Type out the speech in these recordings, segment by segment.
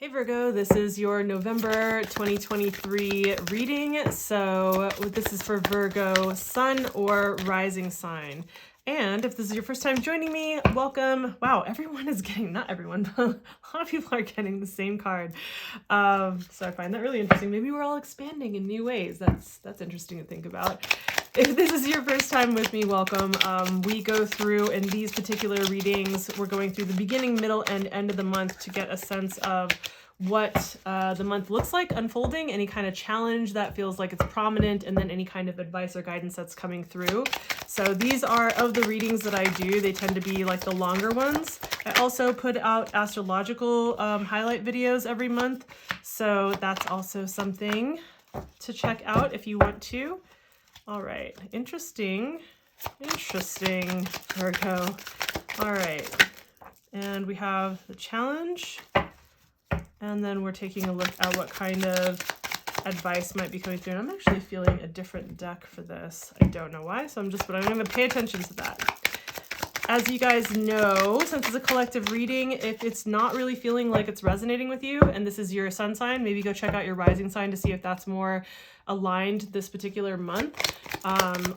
Hey Virgo, this is your November 2023 reading. So this is for Virgo sun or rising sign. And if this is your first time joining me, welcome. Wow, everyone is getting, not everyone, but a lot of people are getting the same card. So I find that really interesting. Maybe we're all expanding in new ways. That's interesting to think about. If this is your first time with me, welcome. We go through in these particular readings, we're going through the beginning, middle, and end of the month to get a sense of what the month looks like unfolding, any kind of challenge that feels like it's prominent, and then any kind of advice or guidance that's coming through. So these are, of the readings that I do, they tend to be like the longer ones. I also put out astrological highlight videos every month, so that's also something to check out if you want to. All right, interesting, Virgo. All right, and we have the challenge, and then we're taking a look at what kind of advice might be coming through. And I'm actually feeling a different deck for this. I don't know why, but I'm going to pay attention to that. As you guys know, since it's a collective reading, if it's not really feeling like it's resonating with you, and this is your sun sign, maybe go check out your rising sign to see if that's more aligned this particular month.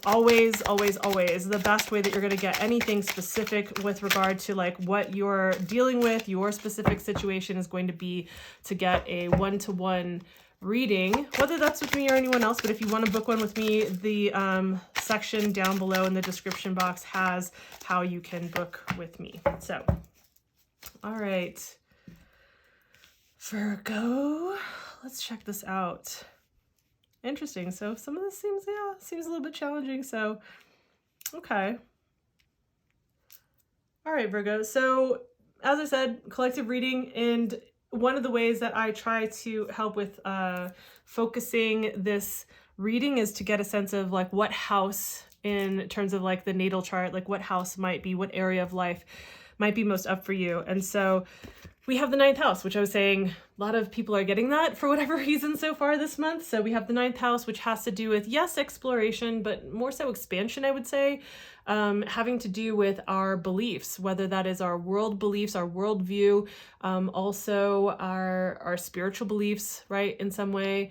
Always, the best way that you're going to get anything specific with regard to like what you're dealing with, your specific situation, is going to be to get a one-to-one reading, whether that's with me or anyone else. But if you want to book one with me, the section down below in the description box has how you can book with me. So, all right, Virgo, let's check this out. Interesting. So some of this seems a little bit challenging. So, okay. All right, Virgo. So as I said, collective reading, and one of the ways that I try to help with focusing this reading is to get a sense of like what house, in terms of like the natal chart, like what house might be, what area of life might be most up for you. And so we have the 9th house, which I was saying a lot of people are getting that for whatever reason so far this month. So we have the 9th house, which has to do with, yes, exploration, but more so expansion, I would say, having to do with our beliefs, whether that is our world beliefs, our worldview, also our spiritual beliefs, right, in some way.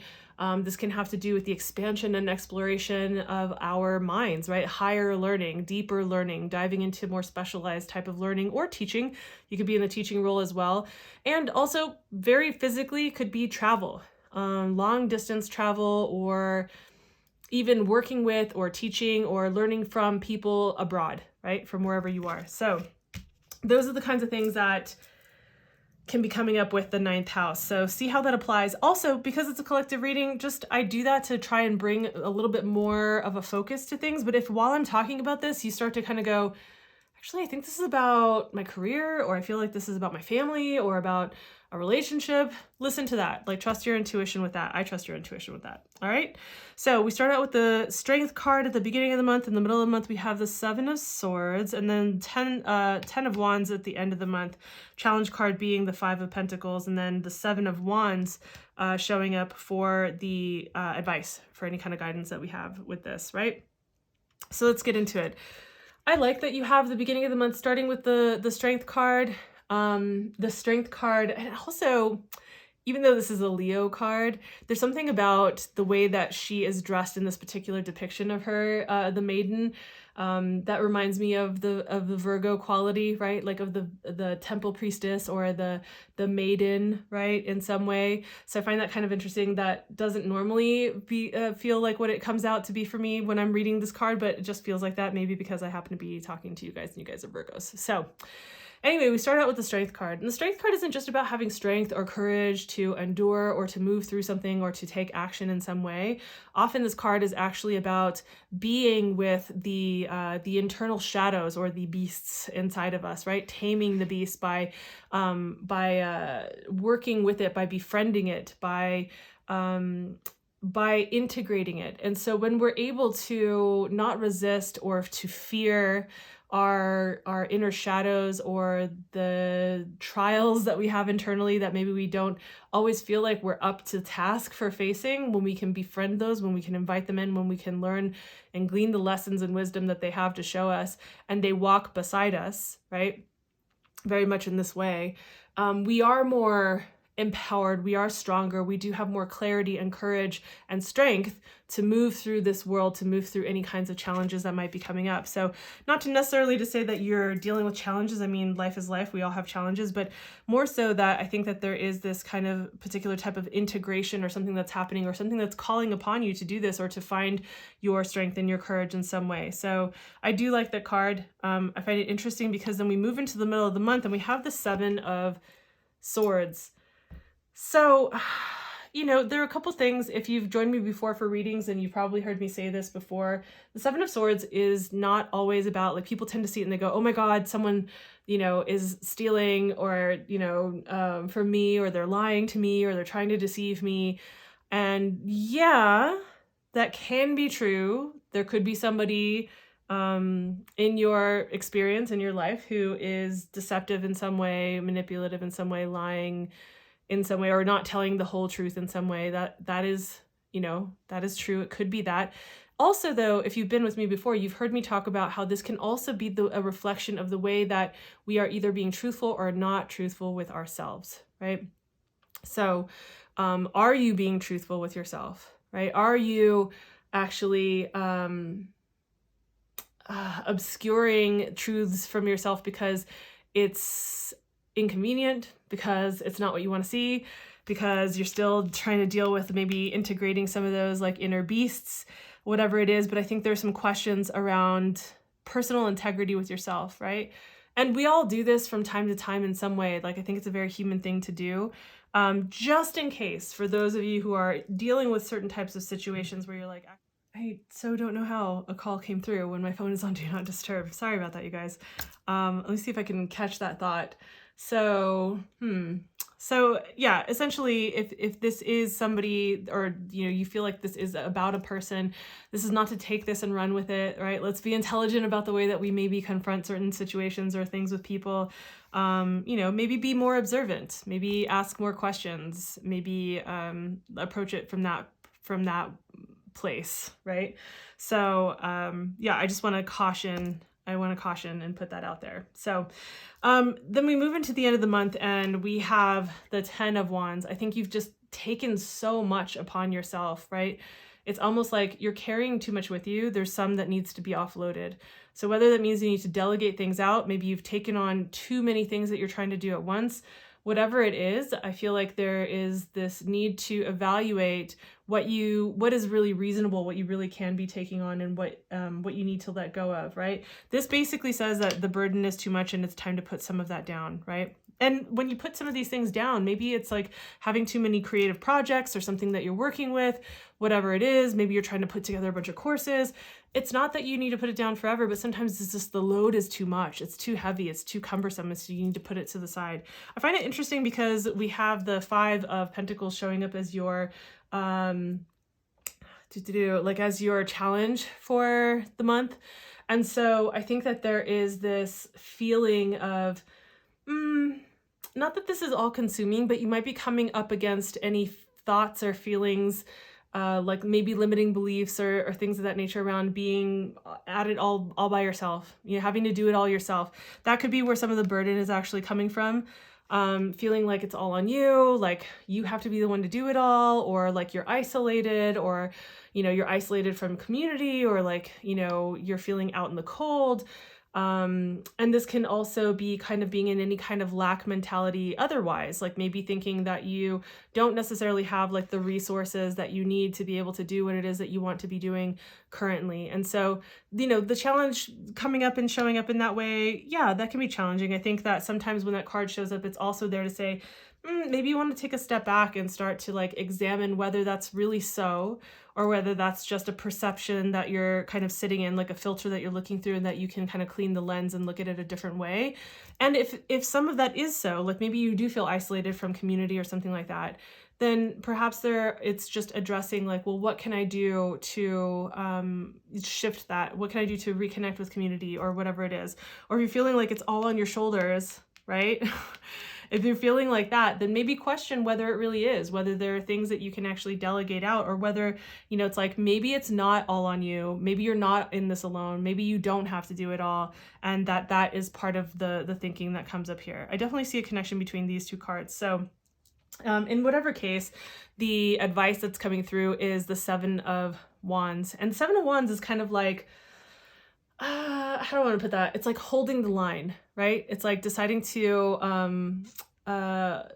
This can have to do with the expansion and exploration of our minds, right? Higher learning, deeper learning, diving into more specialized type of learning or teaching. You could be in the teaching role as well. And also very physically could be travel, long distance travel, or even working with or teaching or learning from people abroad, right? From wherever you are. So those are the kinds of things that can be coming up with the 9th house. So see how that applies. Also, because it's a collective reading, I do that to try and bring a little bit more of a focus to things. But if while I'm talking about this, you start to kind of go, actually, I think this is about my career, or I feel like this is about my family or about a relationship, listen to that. Like, trust your intuition with that. I trust your intuition with that. All right. So we start out with the Strength card at the beginning of the month. In the middle of the month, we have the 7 of Swords, and then 10 of Wands at the end of the month. Challenge card being the 5 of Pentacles, and then the 7 of Wands showing up for the advice, for any kind of guidance that we have with this, right? So let's get into it. I like that you have the beginning of the month starting with the Strength card. The Strength card, and also, even though this is a Leo card, there's something about the way that she is dressed in this particular depiction of her, the maiden, that reminds me of the Virgo quality, right? Like of the temple priestess or the maiden, right? In some way. So I find that kind of interesting. That doesn't normally feel like what it comes out to be for me when I'm reading this card, but it just feels like that, maybe because I happen to be talking to you guys and you guys are Virgos. So anyway, we start out with the Strength card. And the Strength card isn't just about having strength or courage to endure or to move through something or to take action in some way. Often this card is actually about being with the internal shadows or the beasts inside of us, right? Taming the beast by working with it, by befriending it, by integrating it. And so when we're able to not resist or to fear our inner shadows or the trials that we have internally that maybe we don't always feel like we're up to task for facing, when we can befriend those, when we can invite them in, when we can learn and glean the lessons and wisdom that they have to show us, and they walk beside us, right? Very much in this way, we are more empowered, we are stronger, we do have more clarity and courage and strength to move through this world, to move through any kinds of challenges that might be coming up. So not to necessarily to say that you're dealing with challenges. I mean, life is life. We all have challenges, but more so that I think that there is this kind of particular type of integration or something that's happening or something that's calling upon you to do this or to find your strength and your courage in some way. So I do like that card. I find it interesting because then we move into the middle of the month and we have the Seven of Swords. So, you know, there are a couple things. If you've joined me before for readings, and you've probably heard me say this before, the Seven of Swords is not always about, like, people tend to see it and they go, oh my God, someone, you know, is stealing or, you know, from me, or they're lying to me, or they're trying to deceive me. And yeah, that can be true. There could be somebody in your experience, in your life, who is deceptive in some way, manipulative in some way, lying in some way, or not telling the whole truth in some way. That is, you know, that is true. It could be that. Also, though, if you've been with me before, you've heard me talk about how this can also be a reflection of the way that we are either being truthful or not truthful with ourselves, right? So are you being truthful with yourself, right? Are you actually obscuring truths from yourself because it's inconvenient, because it's not what you want to see, because you're still trying to deal with maybe integrating some of those like inner beasts, whatever it is. But I think there's some questions around personal integrity with yourself, right? And we all do this from time to time in some way. Like, I think it's a very human thing to do. Just in case, for those of you who are dealing with certain types of situations where you're like, I so don't know how a call came through when my phone is on Do Not Disturb. Sorry about that, you guys. Let me see if I can catch that thought. So yeah, essentially, if this is somebody, or, you know, you feel like this is about a person, this is not to take this and run with it, right? Let's be intelligent about the way that we maybe confront certain situations or things with people. You know, maybe be more observant, maybe ask more questions, maybe approach it from that place, right? So yeah, I just want to caution. I want to caution and put that out there. So then we move into the end of the month and we have the 10 of Wands. I think you've just taken so much upon yourself, right? It's almost like you're carrying too much with you. There's some that needs to be offloaded. So whether that means you need to delegate things out, maybe you've taken on too many things that you're trying to do at once, whatever it is, I feel like there is this need to evaluate what is really reasonable, what you really can be taking on, and what you need to let go of, right? This basically says that the burden is too much and it's time to put some of that down, right? And when you put some of these things down, maybe it's like having too many creative projects or something that you're working with, whatever it is. Maybe you're trying to put together a bunch of courses. It's not that you need to put it down forever, but sometimes it's just the load is too much. It's too heavy. It's too cumbersome. So you need to put it to the side. I find it interesting because we have the 5 of Pentacles showing up as your like as your challenge for the month. And so I think that there is this feeling of not that this is all consuming, but you might be coming up against any thoughts or feelings, like maybe limiting beliefs or things of that nature around being at it all by yourself, you know, having to do it all yourself. That could be where some of the burden is actually coming from. Feeling like it's all on you, like you have to be the one to do it all, or like you're isolated, or, you know, you're isolated from community, or like, you know, you're feeling out in the cold. And this can also be kind of being in any kind of lack mentality otherwise, like maybe thinking that you don't necessarily have like the resources that you need to be able to do what it is that you want to be doing currently. And so, you know, the challenge coming up and showing up in that way, yeah, that can be challenging. I think that sometimes when that card shows up, it's also there to say, maybe you want to take a step back and start to like examine whether that's really so, or whether that's just a perception that you're kind of sitting in, like a filter that you're looking through, and that you can kind of clean the lens and look at it a different way. And if some of that is so, like maybe you do feel isolated from community or something like that, then perhaps it's just addressing like, well, what can I do to shift that? What can I do to reconnect with community, or whatever it is? Or if you're feeling like it's all on your shoulders, right? If you're feeling like that, then maybe question whether it really is, whether there are things that you can actually delegate out, or whether, you know, it's like, maybe it's not all on you. Maybe you're not in this alone. Maybe you don't have to do it all. And that is part of the thinking that comes up here. I definitely see a connection between these two cards. So In whatever case, the advice that's coming through is the Seven of Wands. And the Seven of Wands is kind of like, how do I want to put that? It's like holding the line, right? It's like deciding to,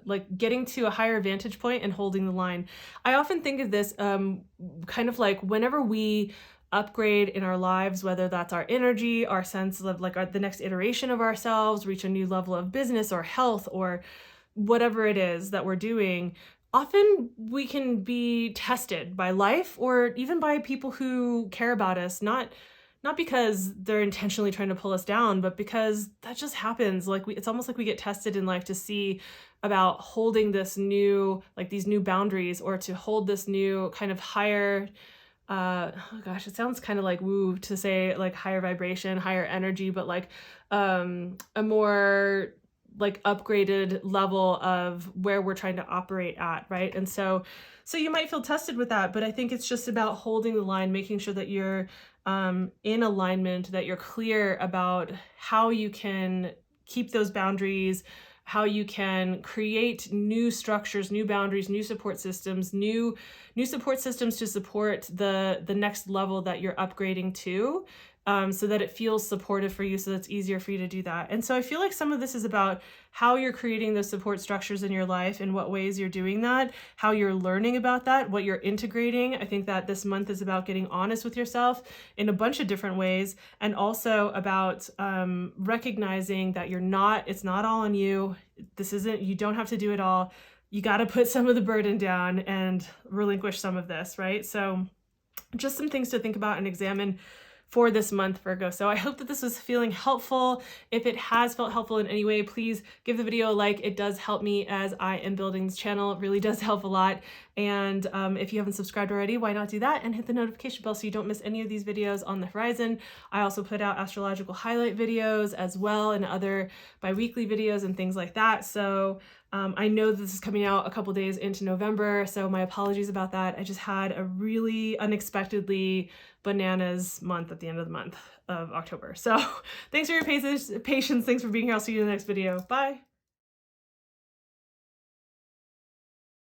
like getting to a higher vantage point and holding the line. I often think of this kind of like whenever we upgrade in our lives, whether that's our energy, our sense of like the next iteration of ourselves, reach a new level of business or health or whatever it is that we're doing, often we can be tested by life or even by people who care about us, not because they're intentionally trying to pull us down, but because that just happens. Like it's almost like we get tested in life to see about holding this new, like these new boundaries, or to hold this new kind of higher, oh gosh, it sounds kind of like woo to say like higher vibration, higher energy, but like a more like upgraded level of where we're trying to operate at, right? And so you might feel tested with that, but I think it's just about holding the line, making sure that you're in alignment, that you're clear about how you can keep those boundaries, how you can create new structures, new boundaries, new support systems, new support systems to support the next level that you're upgrading to. So that it feels supportive for you, so that it's easier for you to do that. And so I feel like some of this is about how you're creating those support structures in your life, in what ways you're doing that, how you're learning about that, what you're integrating. I think that this month is about getting honest with yourself in a bunch of different ways, and also about recognizing that it's not all on you. You don't have to do it all. You got to put some of the burden down and relinquish some of this, right? So just some things to think about and examine for this month, Virgo. So I hope that this was feeling helpful. If it has felt helpful in any way, please give the video a like. It does help me as I am building this channel. It really does help a lot. And if you haven't subscribed already, why not do that and hit the notification bell so you don't miss any of these videos on the horizon. I also put out astrological highlight videos as well, and other bi-weekly videos and things like that. So I know that this is coming out a couple days into November, so my apologies about that. I just had a really unexpectedly bananas month at the end of the month of October. So thanks for your patience. Thanks for being here. I'll see you in the next video. Bye.